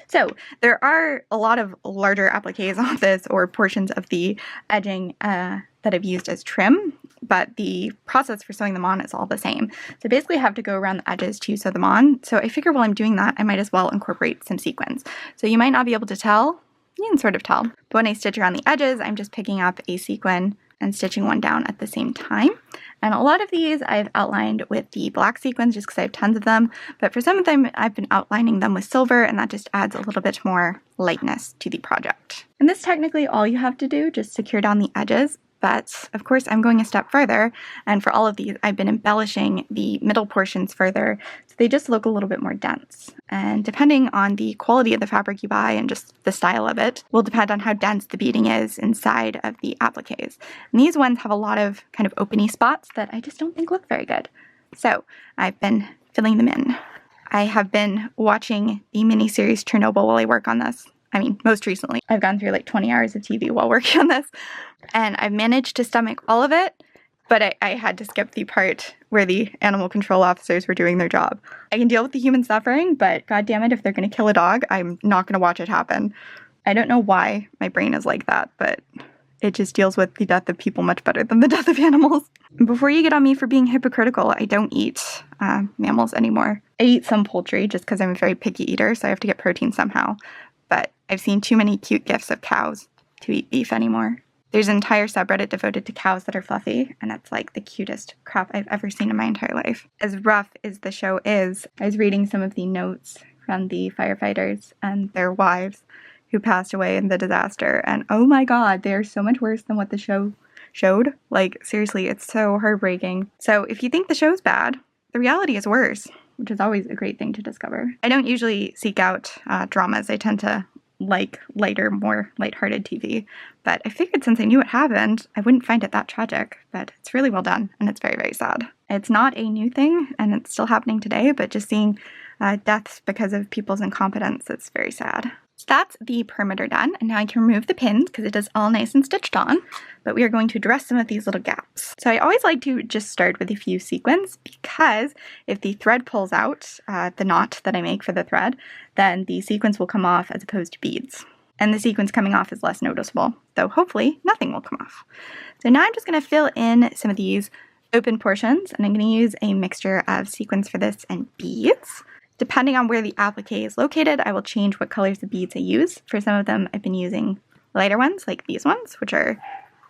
So there are a lot of larger appliques on this, or portions of the edging that I've used as trim, but the process for sewing them on is all the same. So basically I have to go around the edges to sew them on. So I figure while I'm doing that, I might as well incorporate some sequins. So you might not be able to tell, you can sort of tell, but when I stitch around the edges, I'm just picking up a sequin and stitching one down at the same time. And a lot of these I've outlined with the black sequins just because I have tons of them, but for some of them I've been outlining them with silver, and that just adds a little bit more lightness to the project. And this is technically all you have to do, just secure down the edges, but of course I'm going a step further, and for all of these I've been embellishing the middle portions further so they just look a little bit more dense. And depending on the quality of the fabric you buy and just the style of it will depend on how dense the beading is inside of the appliques. And these ones have a lot of kind of openy spots that I just don't think look very good. So I've been filling them in. I have been watching the miniseries Chernobyl while I work on this. I mean, most recently. I've gone through like 20 hours of TV while working on this, and I've managed to stomach all of it, but I had to skip the part where the animal control officers were doing their job. I can deal with the human suffering, but god damn it, if they're going to kill a dog, I'm not going to watch it happen. I don't know why my brain is like that, but it just deals with the death of people much better than the death of animals. Before you get on me for being hypocritical, I don't eat mammals anymore. I eat some poultry just because I'm a very picky eater, so I have to get protein somehow. But I've seen too many cute gifs of cows to eat beef anymore. There's an entire subreddit devoted to cows that are fluffy, and it's like the cutest crap I've ever seen in my entire life. As rough as the show is, I was reading some of the notes from the firefighters and their wives who passed away in the disaster, and oh my god, they are so much worse than what the show showed. Like, seriously, it's so heartbreaking. So if you think the show's bad, the reality is worse, which is always a great thing to discover. I don't usually seek out dramas. I tend to like lighter, more lighthearted TV, but I figured since I knew what happened, I wouldn't find it that tragic, but it's really well done, and it's very, very sad. It's not a new thing, and it's still happening today, but just seeing deaths because of people's incompetence, it's very sad. So that's the perimeter done, and now I can remove the pins because it is all nice and stitched on, but we are going to address some of these little gaps. So I always like to just start with a few sequins, because if the thread pulls out, the knot that I make for the thread, then the sequins will come off as opposed to beads. And the sequins coming off is less noticeable, though hopefully nothing will come off. So now I'm just going to fill in some of these open portions, and I'm going to use a mixture of sequins for this and beads. Depending on where the applique is located, I will change what colors of beads I use. For some of them, I've been using lighter ones, like these ones, which are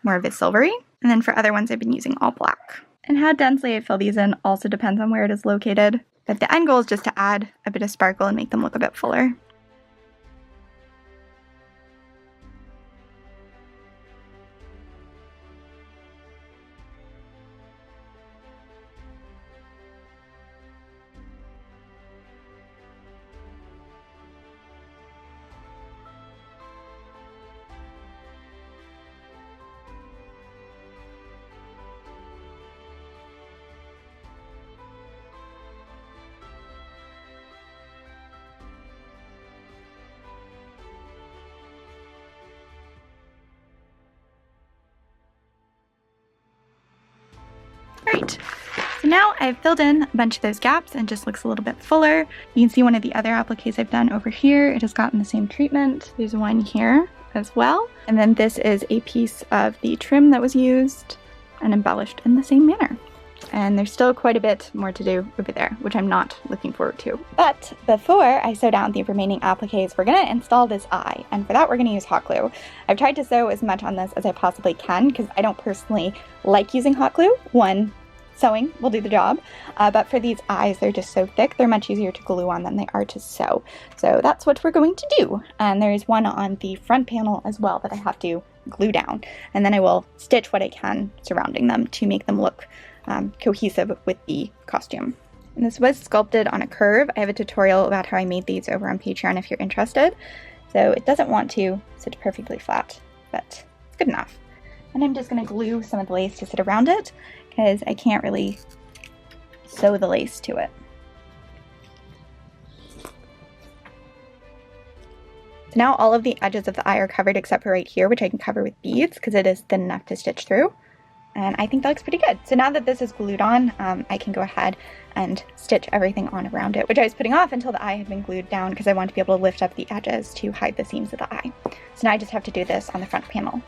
more of a silvery. And then for other ones, I've been using all black. And how densely I fill these in also depends on where it is located. But the end goal is just to add a bit of sparkle and make them look a bit fuller. Alright, so now I've filled in a bunch of those gaps and it just looks a little bit fuller. You can see one of the other appliques I've done over here. It has gotten the same treatment. There's one here as well. And then this is a piece of the trim that was used and embellished in the same manner. And there's still quite a bit more to do over there, which I'm not looking forward to. But before I sew down the remaining appliques, we're going to install this eye, and for that we're going to use hot glue. I've tried to sew as much on this as I possibly can because I don't personally like using hot glue. One, sewing will do the job, but for these eyes, they're just so thick, they're much easier to glue on than they are to sew. So that's what we're going to do. And there is one on the front panel as well that I have to glue down, and then I will stitch what I can surrounding them to make them look cohesive with the costume. And this was sculpted on a curve. I have a tutorial about how I made these over on Patreon if you're interested. So it doesn't want to sit perfectly flat, but it's good enough. And I'm just going to glue some of the lace to sit around it because I can't really sew the lace to it. So now all of the edges of the eye are covered except for right here, which I can cover with beads because it is thin enough to stitch through. And I think that looks pretty good. So now that this is glued on, I can go ahead and stitch everything on around it, which I was putting off until the eye had been glued down because I want to be able to lift up the edges to hide the seams of the eye. So now I just have to do this on the front panel.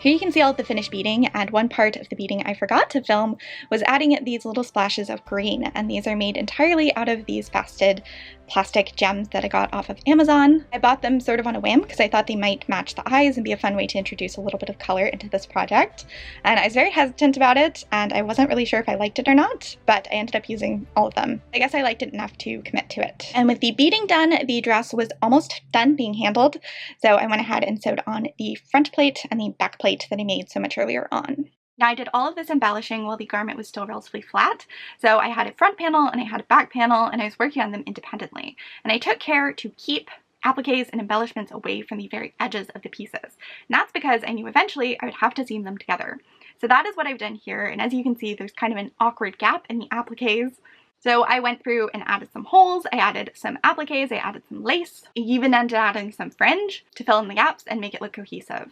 Here you can see all of the finished beading, and one part of the beading I forgot to film was adding these little splashes of green, and these are made entirely out of these faceted plastic gems that I got off of Amazon. I bought them sort of on a whim because I thought they might match the eyes and be a fun way to introduce a little bit of color into this project, and I was very hesitant about it and I wasn't really sure if I liked it or not, but I ended up using all of them. I guess I liked it enough to commit to it. And with the beading done, the dress was almost done being handled, so I went ahead and sewed on the front plate and the back plate that I made so much earlier on. Now I did all of this embellishing while the garment was still relatively flat, so I had a front panel and I had a back panel and I was working on them independently. And I took care to keep appliques and embellishments away from the very edges of the pieces. And that's because I knew eventually I would have to seam them together. So that is what I've done here, and as you can see there's kind of an awkward gap in the appliques. So I went through and added some holes, I added some appliques, I added some lace, I even ended up adding some fringe to fill in the gaps and make it look cohesive.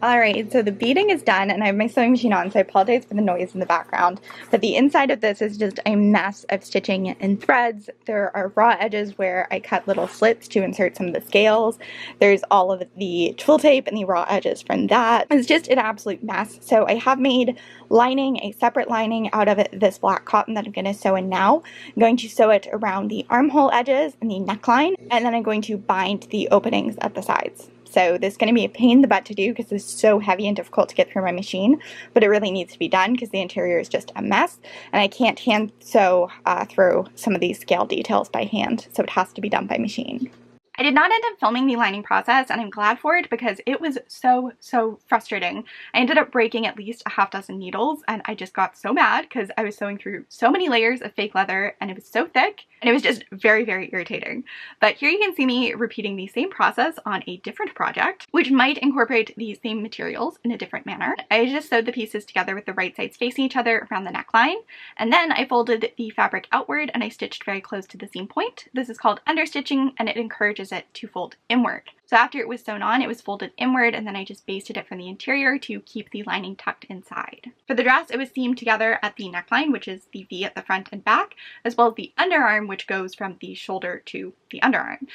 Alright, so the beading is done and I have my sewing machine on, so I apologize for the noise in the background. But the inside of this is just a mess of stitching and threads. There are raw edges where I cut little slits to insert some of the scales. There's all of the twill tape and the raw edges from that. It's just an absolute mess. So I have made lining, a separate lining out of this black cotton that I'm going to sew in now. I'm going to sew it around the armhole edges and the neckline, and then I'm going to bind the openings at the sides. So this is going to be a pain in the butt to do because it's so heavy and difficult to get through my machine, but it really needs to be done because the interior is just a mess and I can't hand sew through some of these scale details by hand, so it has to be done by machine. I did not end up filming the lining process, and I'm glad for it because it was so frustrating. I ended up breaking at least a half dozen needles, and I just got so mad because I was sewing through so many layers of fake leather and it was so thick and it was just very irritating. But here you can see me repeating the same process on a different project, which might incorporate the same materials in a different manner. I just sewed the pieces together with the right sides facing each other around the neckline, and then I folded the fabric outward and I stitched very close to the seam point. This is called understitching, and it encourages it to fold inward. So after it was sewn on, it was folded inward, and then I just basted it from the interior to keep the lining tucked inside. For the dress, it was seamed together at the neckline, which is the V at the front and back, as well as the underarm, which goes from the shoulder to the underarm.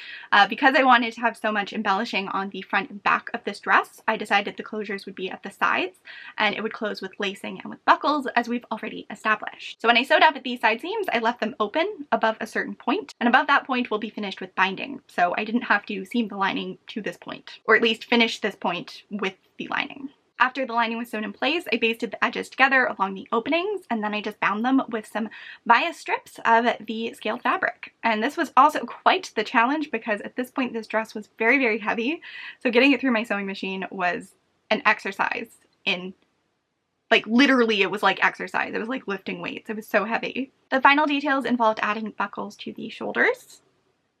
Because I wanted to have so much embellishing on the front and back of this dress, I decided the closures would be at the sides, and it would close with lacing and with buckles, as we've already established. So when I sewed up at these side seams, I left them open above a certain point, and above that point will be finished with binding, so I didn't have to seam the lining to this point, or at least finish this point with the lining. After the lining was sewn in place, I basted the edges together along the openings, and then I just bound them with some bias strips of the scaled fabric. And this was also quite the challenge because at this point this dress was very heavy, so getting it through my sewing machine was an exercise in, like, literally it was like exercise. It was like lifting weights. It was so heavy. The final details involved adding buckles to the shoulders,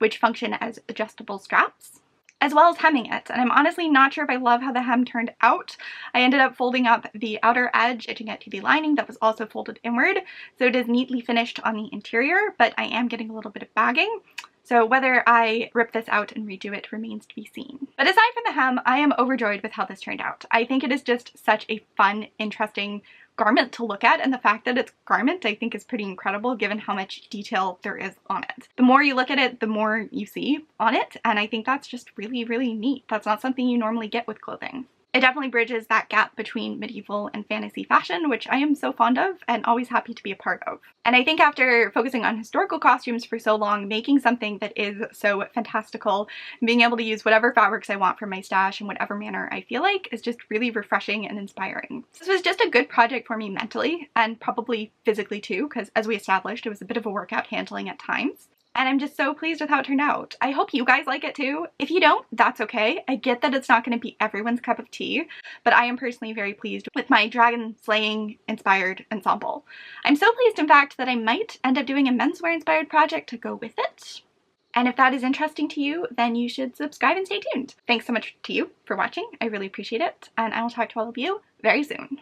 which function as adjustable straps, as well as hemming it. And I'm honestly not sure if I love how the hem turned out. I ended up folding up the outer edge, stitching it to the lining that was also folded inward, so it is neatly finished on the interior, but I am getting a little bit of bagging. So whether I rip this out and redo it remains to be seen. But aside from the hem, I am overjoyed with how this turned out. I think it is just such a fun, interesting garment to look at, and the fact that it's garment I think is pretty incredible given how much detail there is on it. The more you look at it, the more you see on it, and I think that's just really neat. That's not something you normally get with clothing. It definitely bridges that gap between medieval and fantasy fashion, which I am so fond of and always happy to be a part of. And I think after focusing on historical costumes for so long, making something that is so fantastical and being able to use whatever fabrics I want from my stash in whatever manner I feel like is just really refreshing and inspiring. This was just a good project for me mentally and probably physically too, because as we established, it was a bit of a workout handling at times. And I'm just so pleased with how it turned out. I hope you guys like it too. If you don't, that's okay. I get that it's not going to be everyone's cup of tea, but I am personally very pleased with my dragon slaying inspired ensemble. I'm so pleased, in fact, that I might end up doing a menswear inspired project to go with it. And if that is interesting to you, then you should subscribe and stay tuned. Thanks so much to you for watching. I really appreciate it, and I will talk to all of you very soon.